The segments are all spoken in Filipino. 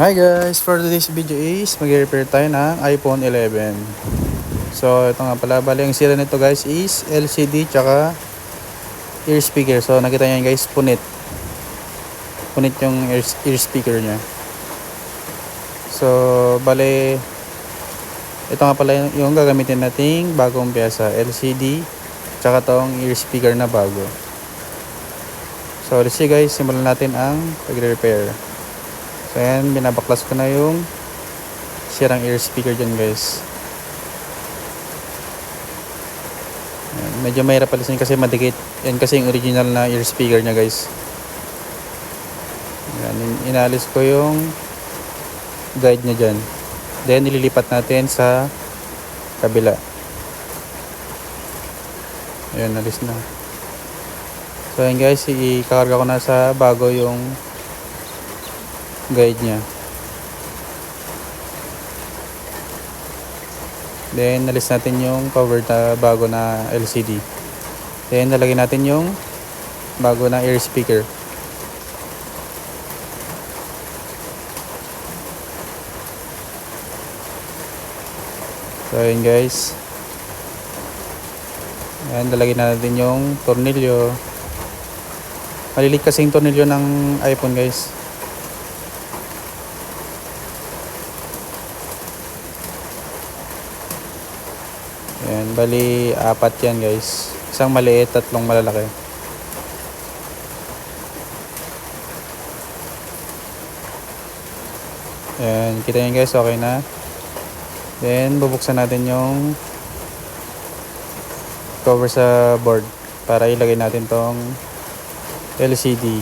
Hi guys! For today's video is mag-repair tayo ng iPhone 11. So ito nga pala, bali ang sira nito guys is LCD tsaka ear speaker. So nakita nyo guys, punit yung ear speaker nya. So bali ito nga pala yung gagamitin nating bagong pyesa, LCD tsaka tong ear speaker na bago. So let's see guys, simulan natin ang pag-repair. So ayan, binabaklas ko na yung sirang ear speaker dyan guys. Ayan, medyo mahirap palisin kasi madikit. Yan kasi yung original na ear speaker nya guys. Ayan, inalis ko yung guide nya dyan. Then ililipat natin sa kabila. Ayan, alis na. So ayan guys, ikakarga ko na sa bago yung guide nya. Then nalis natin yung cover na bago na LCD. Then nalagay natin yung bago na ear speaker. So ayun guys, ayan, lalagay na natin yung tornilyo. Malilit kasi yung tornilyo ng iPhone guys. Ayan, bali apat yan guys. Isang maliit, tatlong malalaki. Ayan, kita nyo guys, okay na. Then bubuksan natin yung cover sa board para ilagay natin tong LCD.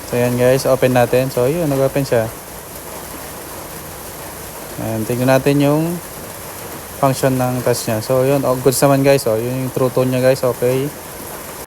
So ayan guys, open natin. So yun, nag-open siya. Ayan, tignan natin yung function ng touch nya. So yun, goods naman guys. So yun yung true tone nya guys, okay.